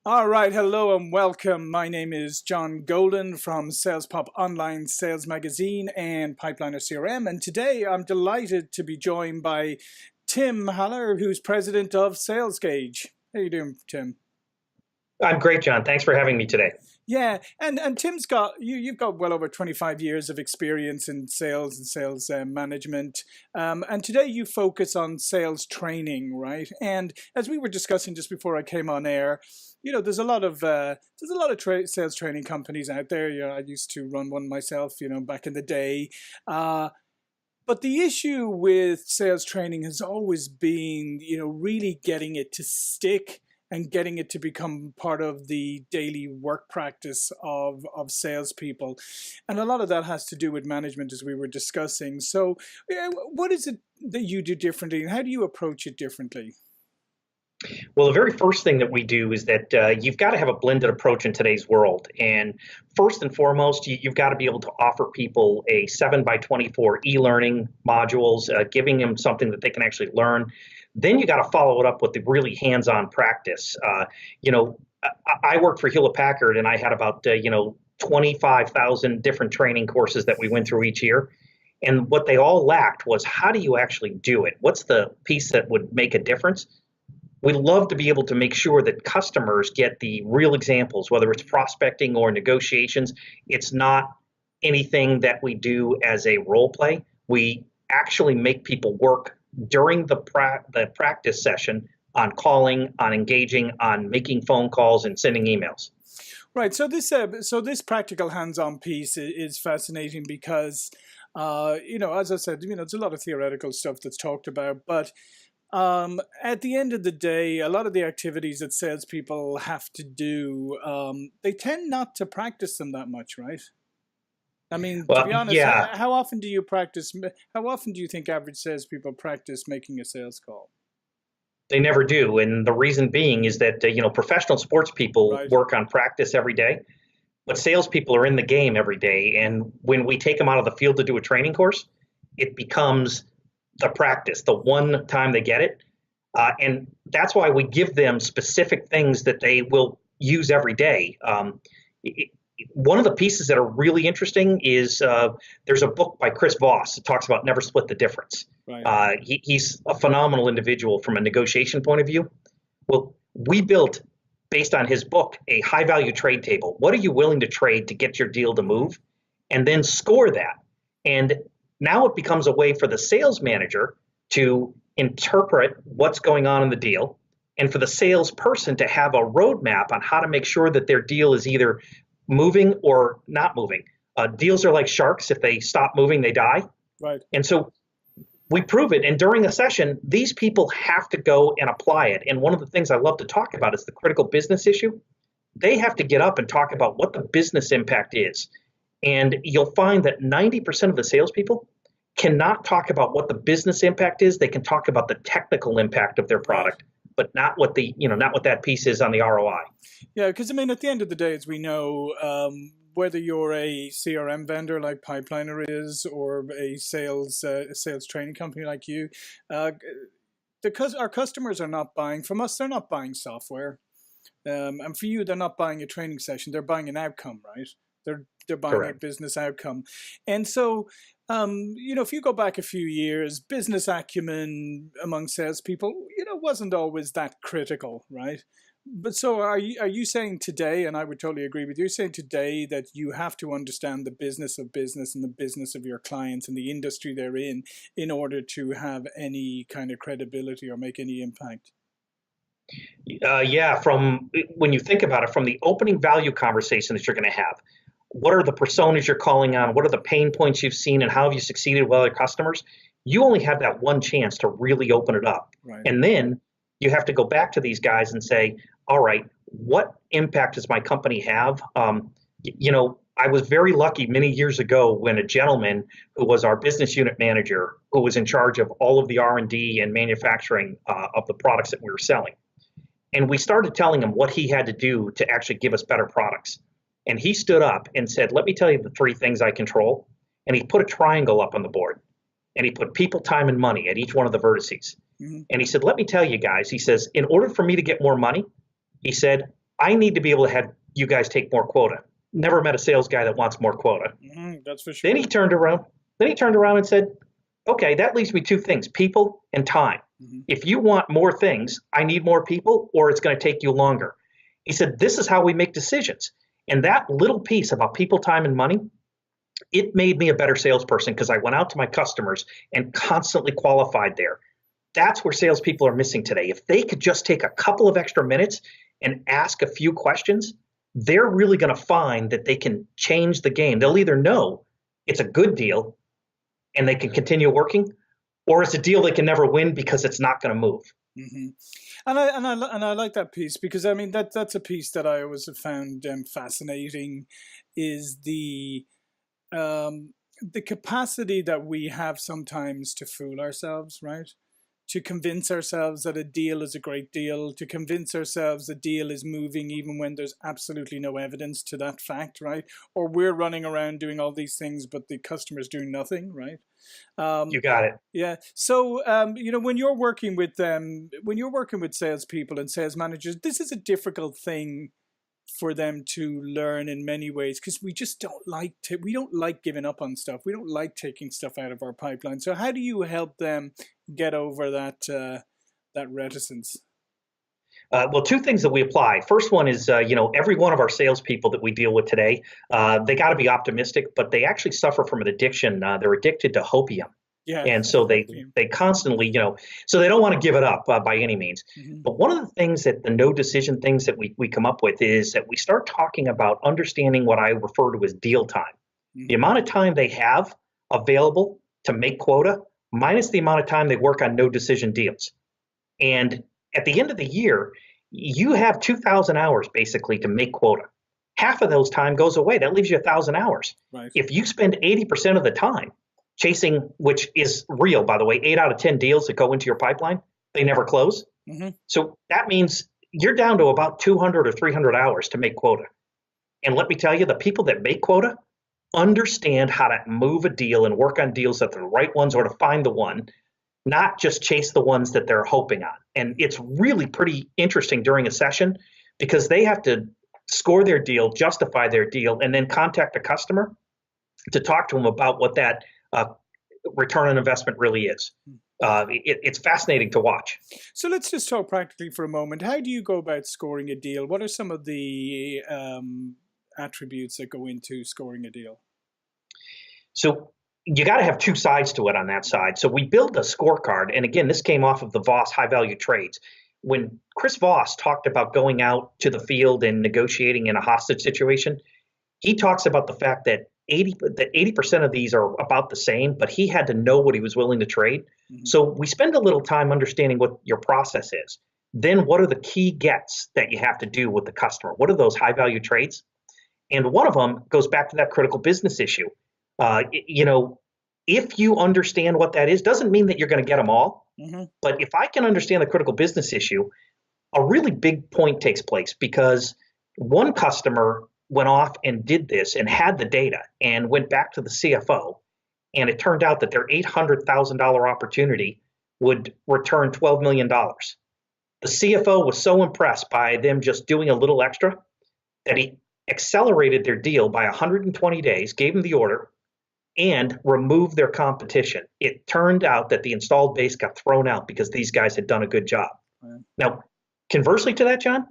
All right, hello and welcome. My name is John Golden from SalesPOP Online Sales Magazine and Pipeliner CRM. And today I'm delighted to be joined by Tim Haller, who's president of SalesGauge. How you doing, Tim? I'm great, John. Thanks for having me today. Yeah, and Tim's got you've got well over 25 years of experience in sales and sales management, and today you focus on sales training, right? And as we were discussing just before I came on air, there's a lot of sales training companies out there. I used to run one myself, back in the day. But the issue with sales training has always been, really getting it to stick and getting it to become part of the daily work practice of salespeople. And a lot of that has to do with management, as we were discussing. So what is it that you do differently, and how do you approach it differently? Well, the very first thing that we do is that you've got to have a blended approach in today's world. And first and foremost, you've got to be able to offer people a 7x24 e-learning modules, giving them something that they can actually learn. Then you got to follow it up with the really hands-on practice. I worked for Hewlett Packard, and I had about 25,000 different training courses that we went through each year. And what they all lacked was, how do you actually do it? What's the piece that would make a difference? We love to be able to make sure that customers get the real examples, whether it's prospecting or negotiations. It's not anything that we do as a role play. We actually make people work during the practice session on calling, on engaging, on making phone calls and sending emails. Right. So this practical hands-on piece is fascinating because, as I said, there's a lot of theoretical stuff that's talked about, but at the end of the day, a lot of the activities that salespeople have to do, they tend not to practice them that much, right? I mean, to be honest, yeah. How often do you practice? How often do you think average salespeople practice making a sales call? They never do. And the reason being is that, professional sports people work on practice every day, but salespeople are in the game every day. And when we take them out of the field to do a training course, it becomes the practice, the one time they get it. And that's why we give them specific things that they will use every day. One of the pieces that are really interesting is there's a book by Chris Voss that talks about never split the difference. Right. He's a phenomenal individual from a negotiation point of view. Well, we built, based on his book, a high value trade table. What are you willing to trade to get your deal to move? And then score that. And now it becomes a way for the sales manager to interpret what's going on in the deal, and for the salesperson to have a roadmap on how to make sure that their deal is either moving or not moving. Deals are like sharks. If they stop moving, they die. Right. And so we prove it. And during a session, these people have to go and apply it. And one of the things I love to talk about is the critical business issue. They have to get up and talk about what the business impact is. And you'll find that 90% of the salespeople cannot talk about what the business impact is. They can talk about the technical impact of their product, but not what that piece is on the ROI. Yeah, because at the end of the day, as we know, whether you're a CRM vendor like Pipeliner is, or a sales training company like you, because our customers are not buying from us, they're not buying software, and for you, they're not buying a training session; they're buying an outcome, right? They're buying Correct. a business outcome, and so. If you go back a few years, business acumen among salespeople, wasn't always that critical, right? But so are you saying today, and I would totally agree with you, saying today that you have to understand the business of business and the business of your clients and the industry they're in order to have any kind of credibility or make any impact? From when you think about it, from the opening value conversation that you're going to have, what are the personas you're calling on? What are the pain points you've seen, and how have you succeeded with other customers? You only have that one chance to really open it up. Right. And then you have to go back to these guys and say, all right, what impact does my company have? I was very lucky many years ago when a gentleman who was our business unit manager, who was in charge of all of the R&D and manufacturing of the products that we were selling. And we started telling him what he had to do to actually give us better products. And he stood up and said, let me tell you the 3 things I control. And he put a triangle up on the board. And he put people, time, and money at each one of the vertices. Mm-hmm. And he said, let me tell you guys, he says, in order for me to get more money, he said, I need to be able to have you guys take more quota. Never met a sales guy that wants more quota. That's for sure. Then he turned around and said, okay, that leaves me two things, people and time. If you want more things, I need more people or it's going to take you longer. He said, this is how we make decisions. And that little piece about people, time, and money, it made me a better salesperson because I went out to my customers and constantly qualified there. That's where salespeople are missing today. If they could just take a couple of extra minutes and ask a few questions, they're really going to find that they can change the game. They'll either know it's a good deal and they can continue working, or it's a deal they can never win because it's not going to move. And I like that piece because I mean that's a piece that I always have found fascinating, is the capacity that we have sometimes to fool ourselves, right? To convince ourselves that a deal is a great deal, to convince ourselves a deal is moving even when there's absolutely no evidence to that fact, right? Or we're running around doing all these things, but the customer's doing nothing, right? You got it. Yeah. So, when you're working with salespeople and sales managers, this is a difficult thing for them to learn in many ways because we just don't like giving up on stuff. We don't like taking stuff out of our pipeline. So how do you help them get over that reticence? Well, two things that we apply. First one is, every one of our salespeople that we deal with today, they got to be optimistic, but they actually suffer from an addiction. They're addicted to hopium. Yeah. And so they constantly, so they don't want to give it up by any means. But one of the things that the no decision things that we come up with is that we start talking about understanding what I refer to as deal time. The amount of time they have available to make quota minus the amount of time they work on no decision deals. And at the end of the year, you have 2,000 hours basically to make quota. Half of those time goes away. That leaves you 1,000 hours. Right. If you spend 80% of the time chasing, which is real, by the way, 8 out of 10 deals that go into your pipeline, they never close. So that means you're down to about 200 or 300 hours to make quota. And let me tell you, the people that make quota understand how to move a deal and work on deals that are the right ones or to find the one, not just chase the ones that they're hoping on. And it's really pretty interesting during a session because they have to score their deal, justify their deal, and then contact a customer to talk to them about what that return on investment really is. It's fascinating to watch. So let's just talk practically for a moment. How do you go about scoring a deal? What are some of the attributes that go into scoring a deal? So you got to have two sides to it on that side. So we build a scorecard. And again, this came off of the Voss high value trades. When Chris Voss talked about going out to the field and negotiating in a hostage situation, he talks about the fact that 80% of these are about the same, but he had to know what he was willing to trade. So we spend a little time understanding what your process is. Then what are the key gets that you have to do with the customer? What are those high value trades? And one of them goes back to that critical business issue. If you understand what that is, doesn't mean that you're going to get them all. But if I can understand the critical business issue, a really big point takes place because one customer went off and did this and had the data and went back to the CFO. And it turned out that their $800,000 opportunity would return $12 million. The CFO was so impressed by them just doing a little extra that he accelerated their deal by 120 days, gave them the order, and removed their competition. It turned out that the installed base got thrown out because these guys had done a good job. Now, conversely to that, John,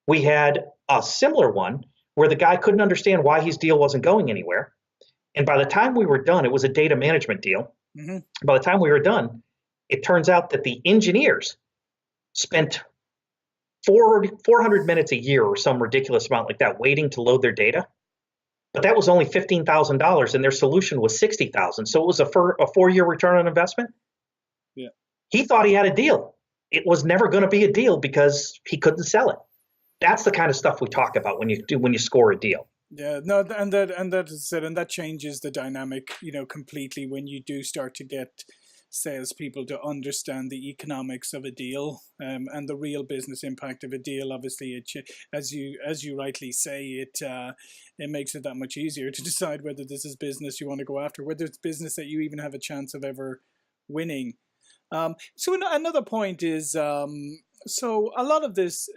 we had a similar one where the guy couldn't understand why his deal wasn't going anywhere. And by the time we were done, it was a data management deal. By the time we were done, it turns out that the engineers spent 400 minutes a year or some ridiculous amount like that waiting to load their data. But that was only $15,000 and their solution was $60,000. So it was a 4-year return on investment. Yeah. He thought he had a deal. It was never going to be a deal because he couldn't sell it. That's the kind of stuff we talk about when you score a deal. Yeah, no, and that is it, and that changes the dynamic, completely when you do start to get salespeople to understand the economics of a deal, and the real business impact of a deal. Obviously, as you rightly say, it makes it that much easier to decide whether this is business you want to go after, whether it's business that you even have a chance of ever winning. So another point is So a lot of this,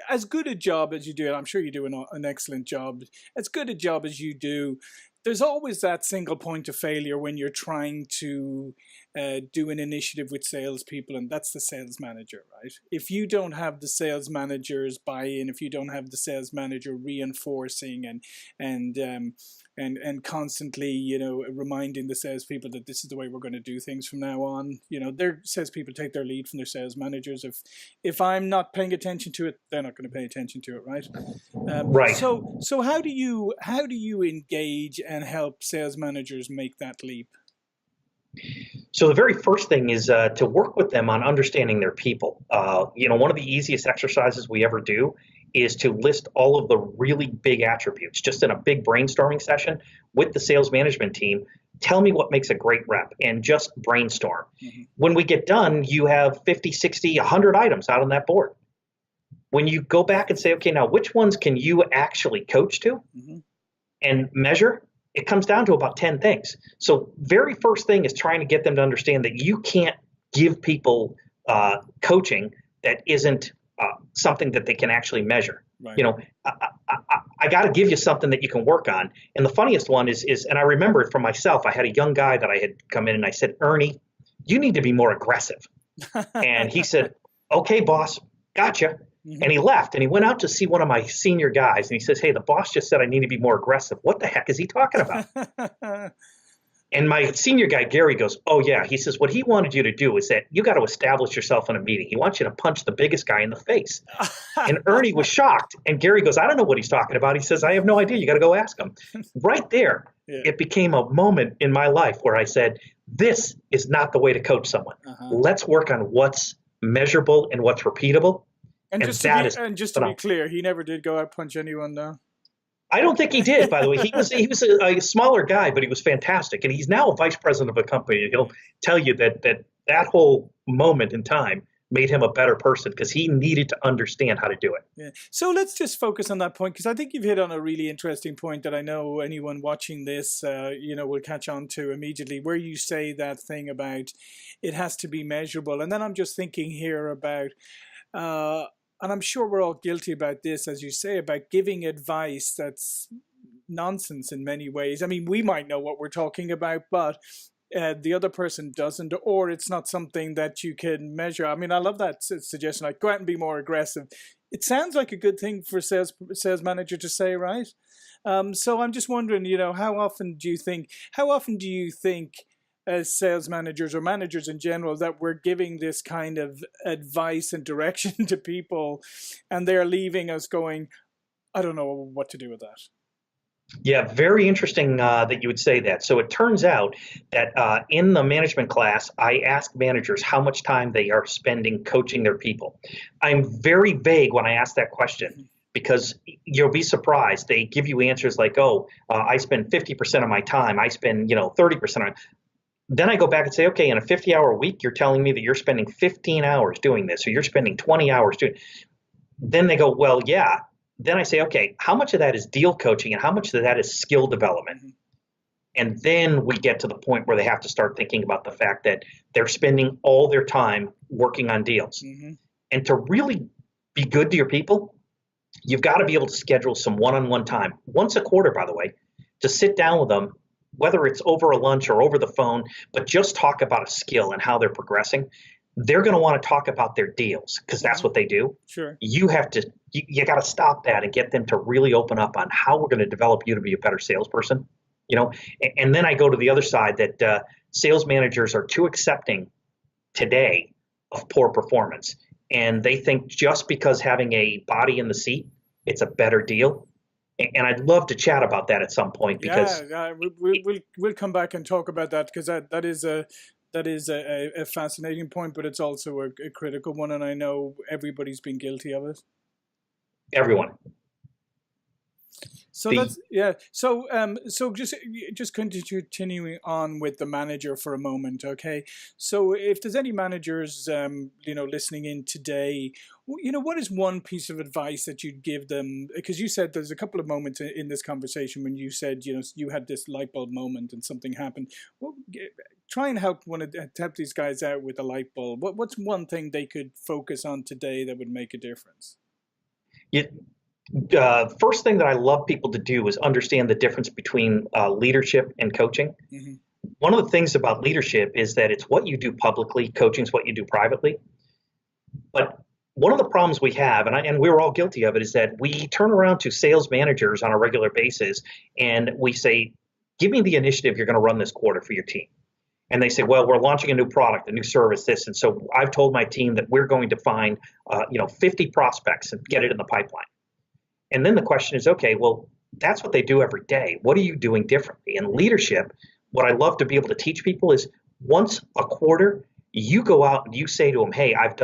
as good a job as you do, and I'm sure you do an excellent job, as good a job as you do, there's always that single point of failure when you're trying to do an initiative with salespeople, and that's the sales manager, right? If you don't have the sales manager's buy-in, if you don't have the sales manager reinforcing and constantly, reminding the salespeople that this is the way we're going to do things from now on. Their salespeople take their lead from their sales managers. If I'm not paying attention to it, they're not going to pay attention to it, right? Right. So how do you engage and help sales managers make that leap? So the very first thing is to work with them on understanding their people. One of the easiest exercises we ever do is to list all of the really big attributes, just in a big brainstorming session with the sales management team. Tell me what makes a great rep, and just brainstorm. Mm-hmm. When we get done, you have 50, 60, 100 items out on that board. When you go back and say, okay, now which ones can you actually coach to mm-hmm. and measure? It comes down to about 10 things. So very first thing is trying to get them to understand that you can't give people coaching that isn't something that they can actually measure. Right. I got to give you something that you can work on. And the funniest one is, and I remember it from myself, I had a young guy that I had come in and I said, Ernie, you need to be more aggressive. And he said, okay, boss, gotcha. Mm-hmm. And he left and he went out to see one of my senior guys and he says, hey, the boss just said I need to be more aggressive. What the heck is he talking about? And my senior guy, Gary, goes, oh, yeah. He says, what he wanted you to do is that you got to establish yourself in a meeting. He wants you to punch the biggest guy in the face. And Ernie was shocked. And Gary goes, I don't know what he's talking about. He says, I have no idea. You got to go ask him. Right there, yeah. It became a moment in my life where I said, this is not the way to coach someone. Uh-huh. Let's work on what's measurable and what's repeatable. And just to be clear, he never did go out punch anyone, though. I don't think he did, by the way. He was a smaller guy, but he was fantastic. And he's now a vice president of a company. And he'll tell you that whole moment in time made him a better person because he needed to understand how to do it. Yeah. So let's just focus on that point, because I think you've hit on a really interesting point that I know anyone watching this, will catch on to immediately, where you say that thing about it has to be measurable. And then I'm just thinking here about and I'm sure we're all guilty about this, as you say, about giving advice that's nonsense in many ways. I mean, we might know what we're talking about, but the other person doesn't, or it's not something that you can measure. I mean, I love that suggestion, like go out and be more aggressive. It sounds like a good thing for sales manager to say, right? So I'm just wondering, how often do you think as sales managers or managers in general that we're giving this kind of advice and direction to people and they're leaving us going, I don't know what to do with that? Yeah, very interesting that you would say that. So it turns out that in the management class, I ask managers how much time they are spending coaching their people. I'm very vague when I ask that question, because you'll be surprised. They give you answers like, I spend 50% of my time. I spend, 30% of Then I go back and say, okay, in a 50-hour week, you're telling me that you're spending 15 hours doing this, or you're spending 20 hours doing it. Then they go, well, yeah. Then I say, okay, how much of that is deal coaching and how much of that is skill development? Mm-hmm. And then we get to the point where they have to start thinking about the fact that they're spending all their time working on deals. Mm-hmm. And to really be good to your people, you've got to be able to schedule some one-on-one time, once a quarter, by the way, to sit down with them, whether it's over a lunch or over the phone, but just talk about a skill and how they're progressing. They're going to want to talk about their deals because that's what they do. Sure. You got to stop that and get them to really open up on how we're going to develop you to be a better salesperson. And then I go to the other side that sales managers are too accepting today of poor performance. And they think just because having a body in the seat, it's a better deal. And I'd love to chat about that at some point because we'll come back and talk about that, because that is a fascinating point, but it's also a critical one, and I know everybody's been guilty of it. Everyone. So that's yeah. So just continuing on with the manager for a moment, okay? So if there's any managers, listening in today, what is one piece of advice that you'd give them? Because you said there's a couple of moments in this conversation when you said, you had this light bulb moment and something happened. Well, try and help help these guys out with the light bulb. What's one thing they could focus on today that would make a difference? First thing that I love people to do is understand the difference between leadership and coaching. Mm-hmm. One of the things about leadership is that it's what you do publicly, coaching is what you do privately. But one of the problems we have, and we're all guilty of it, is that we turn around to sales managers on a regular basis and we say, give me the initiative you're going to run this quarter for your team. And they say, well, we're launching a new product, a new service, this. And so I've told my team that we're going to find 50 prospects and get it in the pipeline. And then the question is, okay, well, that's what they do every day. What are you doing differently? In leadership, what I love to be able to teach people is once a quarter, you go out and you say to them, hey, I've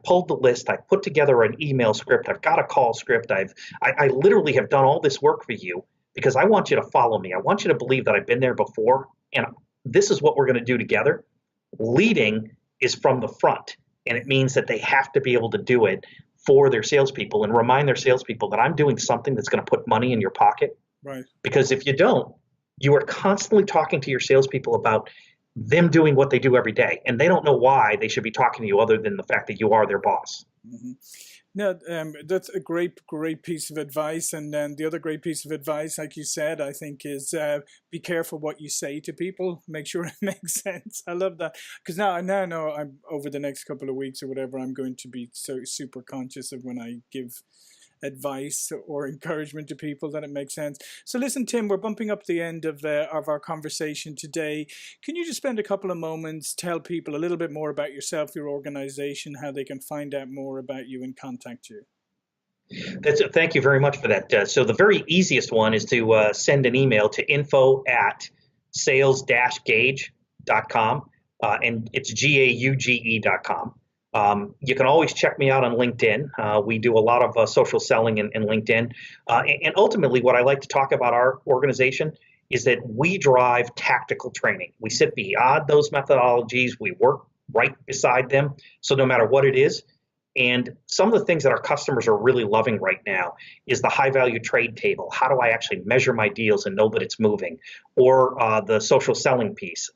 pulled the list, I've put together an email script, I've got a call script, I literally have done all this work for you because I want you to follow me. I want you to believe that I've been there before, and this is what we're going to do together. Leading is from the front, and it means that they have to be able to do it for their salespeople and remind their salespeople that I'm doing something that's going to put money in your pocket. Right. Because if you don't, you are constantly talking to your salespeople about them doing what they do every day, and they don't know why they should be talking to you other than the fact that you are their boss. Mm-hmm. No, that's a great piece of advice. And then the other great piece of advice, like you said, I think is be careful what you say to people. Make sure it makes sense. I love that. Because now I know I'm over the next couple of weeks or whatever, I'm going to be so super conscious of when I give advice or encouragement to people that it makes sense. So listen, Tim, we're bumping up the end of our conversation today. Can you just spend a couple of moments, tell people a little bit more about yourself, your organization, how they can find out more about you and contact you? Thank you very much for that. So the very easiest one is to send an email to info@sales-gauge.com, and it's GAUGE.com. You can always check me out on LinkedIn. We do a lot of social selling in LinkedIn. And ultimately, what I like to talk about our organization is that we drive tactical training. We sit beyond those methodologies. We work right beside them. So no matter what it is, and some of the things that our customers are really loving right now is the high value trade table. How do I actually measure my deals and know that it's moving? Or the social selling piece.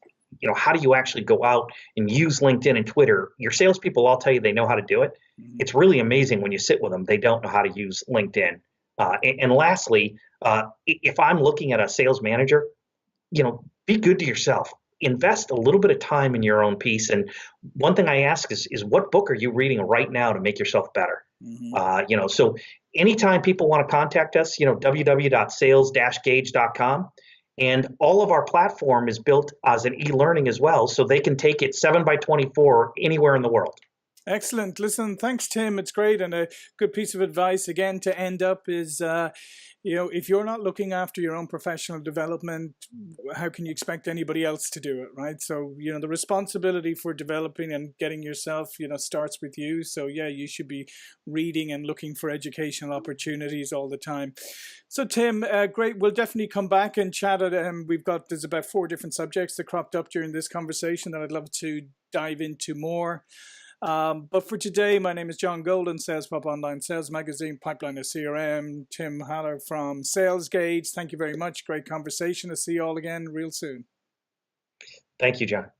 How do you actually go out and use LinkedIn and Twitter? Your salespeople all tell you they know how to do it. Mm-hmm. It's really amazing when you sit with them. They don't know how to use LinkedIn. And lastly, if I'm looking at a sales manager, be good to yourself. Invest a little bit of time in your own piece. And one thing I ask is what book are you reading right now to make yourself better? Mm-hmm. So anytime people want to contact us, www.sales-gauge.com. And all of our platform is built as an e-learning as well, so they can take it 7x24 anywhere in the world. Excellent. Listen, thanks, Tim. It's great. And a good piece of advice, again, to end up is, if you're not looking after your own professional development, how can you expect anybody else to do it, right? So, the responsibility for developing and getting yourself, starts with you. So, yeah, you should be reading and looking for educational opportunities all the time. So, Tim, great. We'll definitely come back and chat. There's about 4 different subjects that cropped up during this conversation that I'd love to dive into more. But for today, my name is John Golden, SalesPOP Online Sales Magazine, Pipeline of CRM, Tim Haller from Sales Gauge. Thank you very much. Great conversation. I'll see you all again real soon. Thank you, John.